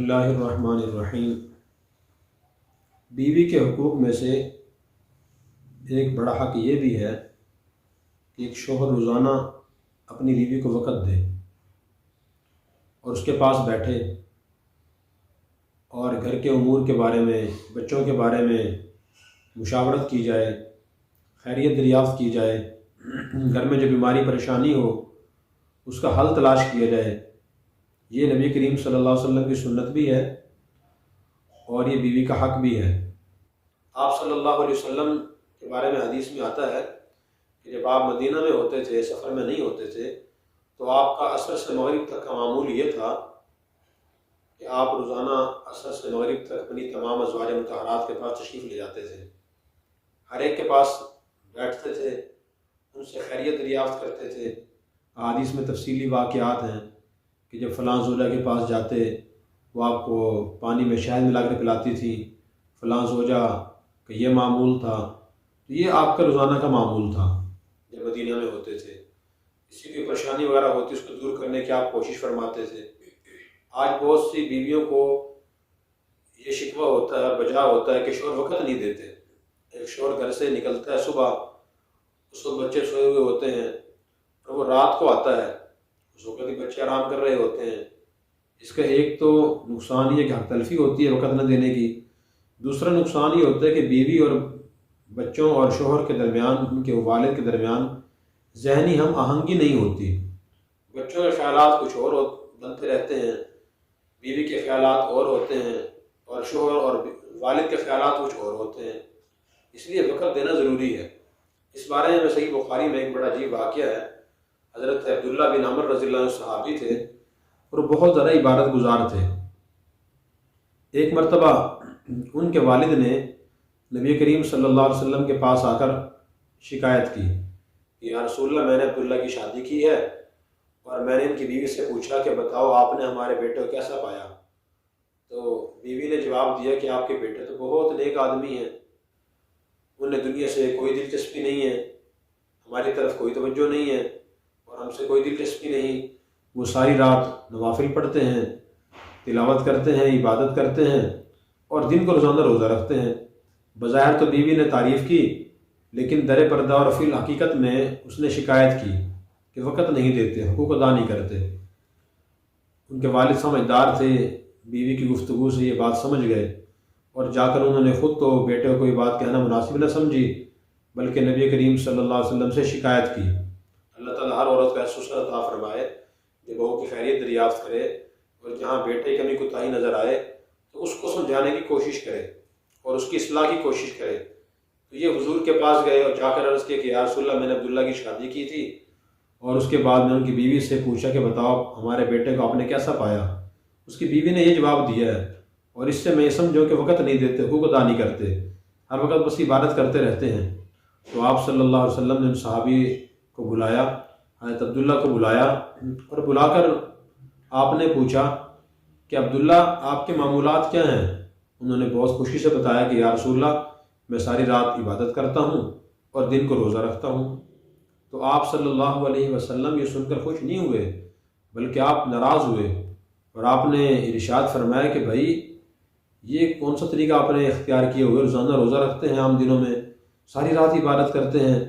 اللہ الرحمن الرحیم۔ بیوی کے حقوق میں سے ایک بڑا حق یہ بھی ہے کہ ایک شوہر روزانہ اپنی بیوی کو وقت دے اور اس کے پاس بیٹھے اور گھر کے امور کے بارے میں، بچوں کے بارے میں مشاورت کی جائے، خیریت دریافت کی جائے، گھر میں جو بیماری پریشانی ہو اس کا حل تلاش کیا جائے۔ یہ نبی کریم صلی اللہ علیہ وسلم کی سنت بھی ہے اور یہ بیوی کا حق بھی ہے۔ آپ صلی اللہ علیہ وسلم کے بارے میں حدیث میں آتا ہے کہ جب آپ مدینہ میں ہوتے تھے، سفر میں نہیں ہوتے تھے، تو آپ کا عصر سے مغرب تک کا معمول یہ تھا کہ آپ روزانہ عصر سے مغرب تک اپنی تمام ازواج مطہرات کے پاس تشریف لے جاتے تھے، ہر ایک کے پاس بیٹھتے تھے، ان سے خیریت دریافت کرتے تھے۔ حدیث میں تفصیلی واقعات ہیں کہ جب فلاں زوجہ کے پاس جاتے وہ آپ کو پانی میں شہد ملا کر پلاتی تھی، فلاں زوجہ کا یہ معمول تھا۔ تو یہ آپ کا روزانہ کا معمول تھا جب مدینہ میں ہوتے تھے۔ کسی کی پریشانی وغیرہ ہوتی اس کو دور کرنے کی آپ کوشش فرماتے تھے۔ آج بہت سی بیویوں کو یہ شکوہ ہوتا ہے اور بجا ہوتا ہے کہ شوہر وقت نہیں دیتے۔ ایک شوہر گھر سے نکلتا ہے صبح، اس وقت بچے سوئے ہوئے ہوتے ہیں، اور وہ رات کو آتا ہے، اس وقت بھی بچے آرام کر رہے ہوتے ہیں۔ اس کا ایک تو نقصان یہ کہ حق تلفی ہوتی ہے وقت نہ دینے کی، دوسرا نقصان یہ ہوتا ہے کہ بیوی اور بچوں اور شوہر کے درمیان، ان کے والد کے درمیان ذہنی ہم آہنگی نہیں ہوتی۔ بچوں کے خیالات کچھ اور بنتے رہتے ہیں، بیوی کے خیالات اور ہوتے ہیں، اور شوہر اور والد کے خیالات کچھ اور ہوتے ہیں۔ اس لیے وقت دینا ضروری ہے۔ اس بارے میں صحیح بخاری میں ایک بڑا عجیب واقعہ ہے۔ حضرت عبداللہ بن عمر رضی اللہ عنہ صحابی تھے اور بہت زیادہ عبادت گزار تھے۔ ایک مرتبہ ان کے والد نے نبی کریم صلی اللہ علیہ وسلم کے پاس آ کر شکایت کی کہ یا رسول اللہ، میں نے عبداللہ کی شادی کی ہے اور میں نے ان کی بیوی سے پوچھا کہ بتاؤ آپ نے ہمارے بیٹے کو کیسا پایا؟ تو بیوی نے جواب دیا کہ آپ کے بیٹے تو بہت نیک آدمی ہیں، انہیں دنیا سے کوئی دلچسپی نہیں ہے، ہماری طرف کوئی توجہ نہیں ہے اور ہم سے کوئی دلچسپی نہیں، وہ ساری رات نوافل پڑھتے ہیں، تلاوت کرتے ہیں، عبادت کرتے ہیں اور دن کو روزانہ روزہ رکھتے ہیں۔ بظاہر تو بیوی نے تعریف کی، لیکن در پردہ اور فی الحقیقت میں اس نے شکایت کی کہ وقت نہیں دیتے، حقوق ادا نہیں کرتے۔ ان کے والد سمجھدار تھے، بیوی کی گفتگو سے یہ بات سمجھ گئے اور جا کر انہوں نے خود تو بیٹے کو یہ بات کہنا مناسب نہ سمجھی، بلکہ نبی کریم صلی اللہ علیہ وسلم سے شکایت کی۔ اللہ تعالیٰ ہر عورت کو ایسا عطا فرمائے کہ بہو کی خیریت دریافت کرے، اور جہاں بیٹے کمی کوتاہی نظر آئے تو اس کو سمجھانے کی کوشش کرے اور اس کی اصلاح کی کوشش کرے۔ تو یہ حضور کے پاس گئے اور جا کر عرض کیا کہ یا رسول اللہ، میں نے عبداللہ کی شادی کی تھی اور اس کے بعد میں ان کی بیوی سے پوچھا کہ بتاؤ ہمارے بیٹے کو آپ نے کیسا پایا؟ اس کی بیوی نے یہ جواب دیا ہے، اور اس سے میں یہ سمجھوں کہ وقت نہیں دیتے، حقوق ادا نہیں کرتے، ہر وقت بس عبادت کرتے رہتے ہیں۔ تو آپ صلی اللہ علیہ وسلم نے ان صحابی کو بلایا، حضرت عبداللہ کو بلایا اور بلا کر آپ نے پوچھا کہ عبداللہ آپ کے معمولات کیا ہیں؟ انہوں نے بہت خوشی سے بتایا کہ یا رسول اللہ، میں ساری رات عبادت کرتا ہوں اور دن کو روزہ رکھتا ہوں۔ تو آپ صلی اللہ علیہ وسلم یہ سن کر خوش نہیں ہوئے، بلکہ آپ ناراض ہوئے اور آپ نے ارشاد فرمایا کہ بھائی یہ کون سا طریقہ آپ نے اختیار کیے ہوئے؟ روزانہ روزہ رکھتے ہیں عام دنوں میں، ساری رات عبادت کرتے ہیں۔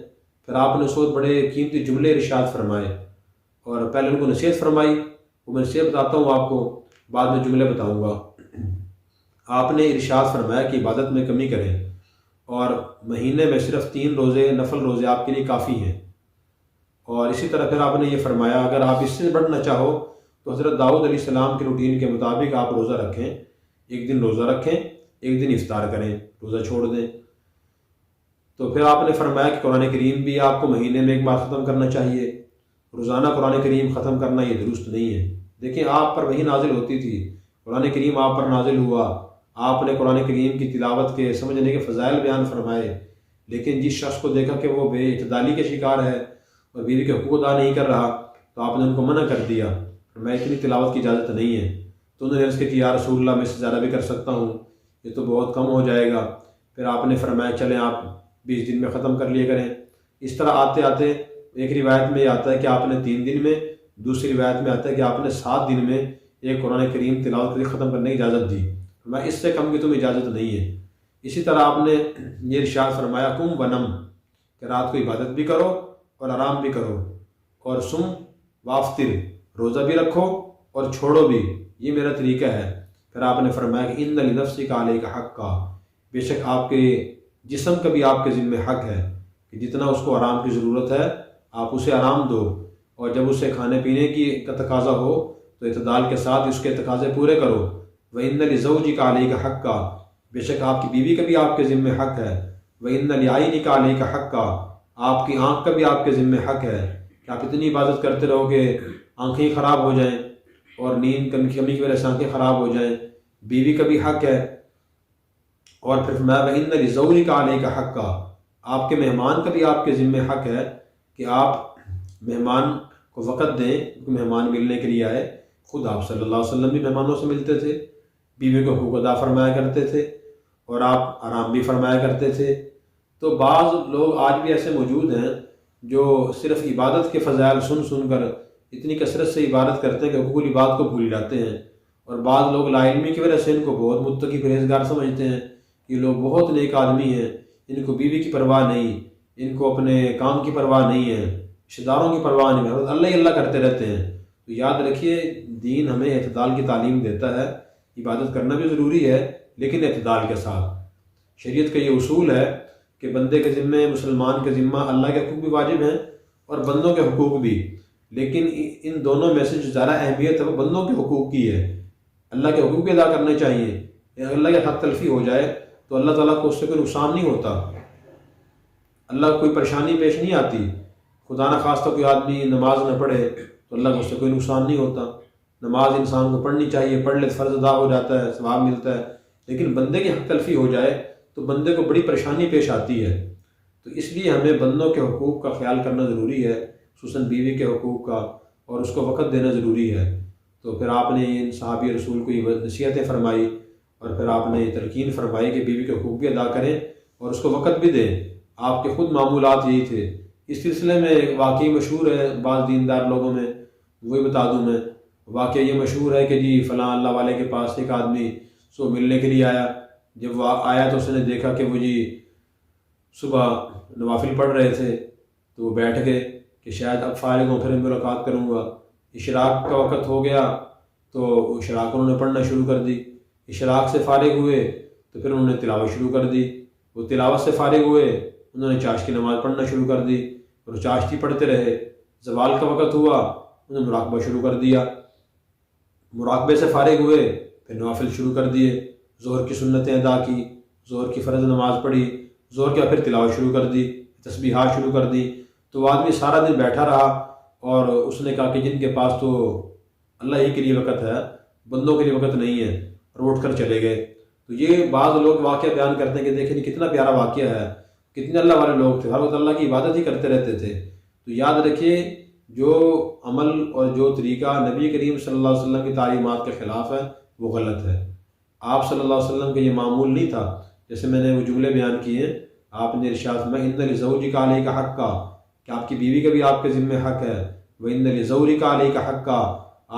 پھر آپ نے سوچ بڑے قیمتی جملے ارشاد فرمائے اور پہلے ان کو نصیحت فرمائی، وہ میں نصیحت بتاتا ہوں آپ کو، بعد میں جملے بتاؤں گا۔ آپ نے ارشاد فرمایا کہ عبادت میں کمی کریں اور مہینے میں صرف 3 روزے نفل روزے آپ کے لیے کافی ہیں، اور اسی طرح پھر آپ نے یہ فرمایا اگر آپ اس سے بڑھنا چاہو تو حضرت داؤد علیہ السلام کے روٹین کے مطابق آپ روزہ رکھیں، ایک دن روزہ رکھیں، ایک دن افطار کریں، روزہ چھوڑ دیں۔ تو پھر آپ نے فرمایا کہ قرآن کریم بھی آپ کو مہینے میں ایک بار ختم کرنا چاہیے، روزانہ قرآن کریم ختم کرنا یہ درست نہیں ہے۔ دیکھیں آپ پر وحی نازل ہوتی تھی، قرآن کریم آپ پر نازل ہوا، آپ نے قرآن کریم کی تلاوت کے سمجھنے کے فضائل بیان فرمائے، لیکن جس شخص کو دیکھا کہ وہ بے اعتدالی کے شکار ہے اور بیوی کے حقوق ادا نہیں کر رہا تو آپ نے ان کو منع کر دیا، میں اتنی تلاوت کی اجازت نہیں ہے۔ تو انہوں نے عرض کیا کہ یا رسول اللہ، میں اس سے زیادہ بھی کر سکتا ہوں، یہ تو بہت کم ہو جائے گا۔ پھر آپ نے فرمایا چلیں آپ 20 دن میں ختم کر لیا کریں۔ اس طرح آتے آتے ایک روایت میں یہ آتا ہے کہ آپ نے 3 دن میں، دوسری روایت میں آتا ہے کہ آپ نے 7 دن میں ایک قرآن کریم تلاوت کر کے ختم کرنے کی اجازت دی، میں اس سے کم کی تمہیں اجازت نہیں ہے۔ اسی طرح آپ نے یہ ارشاد فرمایا کم ونم، کہ رات کو عبادت بھی کرو اور آرام بھی کرو، اور سم وافطر، روزہ بھی رکھو اور چھوڑو بھی، یہ میرا طریقہ ہے۔ پھر آپ نے فرمایا کہ ان لنفسک علیک حقا، بے شک آپ کے جسم کا بھی آپ کے ذمہ حق ہے کہ جتنا اس کو آرام کی ضرورت ہے آپ اسے آرام دو، اور جب اسے کھانے پینے کی کا تقاضا ہو تو اعتدال کے ساتھ اس کے تقاضے پورے کرو۔ وَإِنَّ لِزَوْجِكَ عَلَيْكَ حَقًّا، بے شک آپ کی بیوی کا بھی آپ کے ذمہ حق ہے۔ وَإِنَّ لِعَيْنِكَ عَلَيْكَ حَقًّا، آپ کی آنکھ کا بھی آپ کے ذمہ حق ہے کہ آپ اتنی عبادت کرتے رہو کہ آنکھیں خراب ہو جائیں اور نیند کمی کی وجہ سے آنکھیں خراب ہو جائیں، بیوی کا بھی حق ہے۔ اور پھر میں وَإِنَّ لِزَوْجِكَ عَلَيْكَ حَقًّا، آپ کے مہمان کا بھی آپ کے ذمہ حق ہے کہ آپ مہمان کو وقت دیں، کیونکہ مہمان ملنے کے لیے آئے۔ خود آپ صلی اللہ علیہ وسلم بھی مہمانوں سے ملتے تھے، بیوی کو حقوق ادا فرمایا کرتے تھے، اور آپ آرام بھی فرمایا کرتے تھے۔ تو بعض لوگ آج بھی ایسے موجود ہیں جو صرف عبادت کے فضائل سن کر اتنی کثرت سے عبادت کرتے ہیں کہ حقوق العباد کو بھول جاتے ہیں، اور بعض لوگ لا علمی کی وجہ سے ان کو بہت متقی پرہیزگار سمجھتے ہیں، یہ لوگ بہت نیک آدمی ہیں، ان کو بیوی کی پرواہ نہیں، ان کو اپنے کام کی پرواہ نہیں ہے، رشتہ داروں کی پرواہ نہیں ہے، اللہ ہی اللہ کرتے رہتے ہیں۔ تو یاد رکھیے دین ہمیں اعتدال کی تعلیم دیتا ہے، عبادت کرنا بھی ضروری ہے لیکن اعتدال کے ساتھ۔ شریعت کا یہ اصول ہے کہ بندے کے ذمہ، مسلمان کے ذمہ اللہ کے حقوق بھی واجب ہیں اور بندوں کے حقوق بھی، لیکن ان دونوں میں سے جو زیادہ اہمیت ہے وہ بندوں کے حقوق کی ہے۔ اللہ کے حقوق بھی ادا کرنے چاہیے، اگر اللہ کے حق تلفی ہو جائے تو اللہ تعالیٰ کو اس سے کوئی نقصان نہیں ہوتا، اللہ کو کوئی پریشانی پیش نہیں آتی۔ خدا نہ خواستہ کوئی آدمی نماز نہ پڑھے تو اللہ کو اس سے کوئی نقصان نہیں ہوتا۔ نماز انسان کو پڑھنی چاہیے، پڑھ لے فرض ادا ہو جاتا ہے، ثواب ملتا ہے، لیکن بندے کی حق تلفی ہو جائے تو بندے کو بڑی پریشانی پیش آتی ہے۔ تو اس لیے ہمیں بندوں کے حقوق کا خیال کرنا ضروری ہے، خصوصاً بیوی کے حقوق کا، اور اس کو وقت دینا ضروری ہے۔ تو پھر آپ نے ان صحابی رسول کو یہ نصیحتیں فرمائی، اور پھر آپ نے یہ تلقین فرمائی کہ بیوی کے حقوق بھی ادا کریں اور اس کو وقت بھی دیں۔ آپ کے خود معمولات یہی تھے۔ اس سلسلے میں واقعی مشہور ہے بعض دیندار لوگوں میں، وہی بتا دوں میں۔ واقعہ یہ مشہور ہے کہ جی فلاں اللہ والے کے پاس ایک آدمی سو ملنے کے لیے آیا، جب وہ آیا تو اس نے دیکھا کہ وہ جی صبح نوافل پڑھ رہے تھے، تو وہ بیٹھ گئے کہ شاید اب فارغ ہوں پھر ملاقات کروں گا۔ اشراق کا وقت ہو گیا تو اشراق انہوں نے پڑھنا شروع کر دی، اشراق سے فارغ ہوئے تو پھر انہوں نے تلاوت شروع کر دی، وہ تلاوت سے فارغ ہوئے انہوں نے چاشت کی نماز پڑھنا شروع کر دی، اور چاشتی پڑھتے رہے۔ زوال کا وقت ہوا انہوں نے مراقبہ شروع کر دیا، مراقبے سے فارغ ہوئے پھر نوافل شروع کر دیے، ظہر کی سنتیں ادا کی، ظہر کی فرض نماز پڑھی، ظہر کے بعد پھر تلاوت شروع کر دی، تسبیحات شروع کر دی۔ تو وہ آدمی سارا دن بیٹھا رہا، اور اس نے کہا کہ جن کے پاس تو اللہ ہی کے لیے وقت ہے، بندوں کے لیے وقت نہیں ہے، اور اٹھ کر چلے گئے۔ تو یہ بعض لوگ واقعہ بیان کرتے ہیں کہ دیکھیں کتنا پیارا واقعہ ہے، کتنے اللہ والے لوگ تھے، ہر وقت اللہ کی عبادت ہی کرتے رہتے تھے۔ تو یاد رکھیے جو عمل اور جو طریقہ نبی کریم صلی اللہ علیہ وسلم کی تعلیمات کے خلاف ہے وہ غلط ہے۔ آپ صلی اللہ علیہ وسلم کا یہ معمول نہیں تھا، جیسے میں نے وہ جملے بیان کیے ہیں، آپ نے ارشاد میں ان لزوجک علیک حقا، کہ آپ کی بیوی کا بھی آپ کے ذمہ حق ہے، وَإِنَّ لِزَوْرِكَ عَلَيْكَ حَقًّا،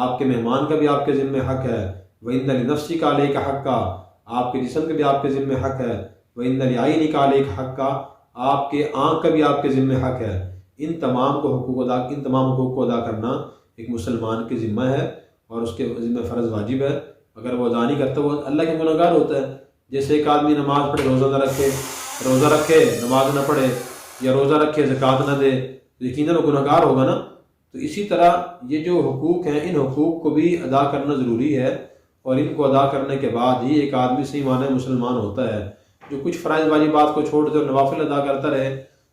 آپ کے مہمان کا بھی آپ کے ذمہ حق ہے، وَإِنَّ لِنَفْسِكَ عَلَيْكَ حَقًّا، آپ کے جسم کا بھی آپ کے ذمہ حق ہے، وَإِنَّ لِعَيْنِكَ عَلَيْكَ حَقًّا، آپ کے آنکھ کا بھی آپ کے ذمہ حق ہے۔ ان تمام حقوق کو ادا کرنا ایک مسلمان کے ذمہ ہے، اور اس کے ذمہ فرض واجب ہے۔ اگر وہ ادا نہیں کرتا وہ اللہ کے گنہگار ہوتا ہے۔ جیسے ایک آدمی نماز پڑھے روزہ رکھے نماز نہ پڑھے، یا روزہ رکھے زکوٰۃ نہ دے، تو یقیناً وہ گنہگار ہوگا نا۔ تو اسی طرح یہ جو حقوق ہیں ان حقوق کو بھی ادا کرنا ضروری ہے، اور ان کو ادا کرنے کے بعد ہی ایک آدمی صحیح معنی مسلمان ہوتا ہے۔ جو کچھ فرائض والی بات کو چھوڑ دے اور نوافل ادا کرتا رہے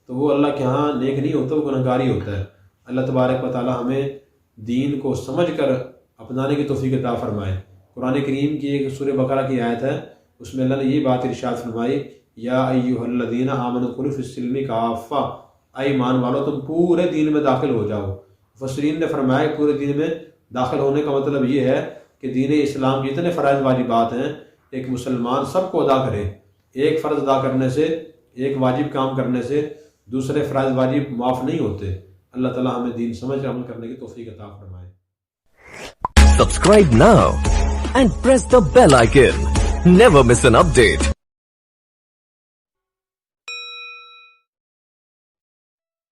تو وہ اللہ کے ہاں نیک نہیں ہوتا، وہ گنہگار ہی ہوتا ہے۔ اللہ تبارک و تعالی ہمیں دین کو سمجھ کر اپنانے کی توفیق عطا فرمائے۔ قرآن کریم کی ایک سورہ بقرہ کی آیت ہے، اس میں اللہ نے یہ بات ارشاد فرمائی، یا ایھا الذین آمنوا ادخلوا فی السلم کافہ، اے ایمان والو تم پورے دین میں داخل ہو جاؤ۔ مفسرین نے فرمایا پورے دین میں داخل ہونے کا مطلب یہ ہے کہ دین اسلام جتنے فرائض واجبات ہیں ایک مسلمان سب کو ادا کرے۔ ایک فرض ادا کرنے سے، ایک واجب کام کرنے سے دوسرے فرائض واجب معاف نہیں ہوتے۔ اللہ تعالی ہمیں دین سمجھ کر عمل کرنے کی توفیق عطا فرمائے۔ Subscribe now and press the bell icon. Never miss an update.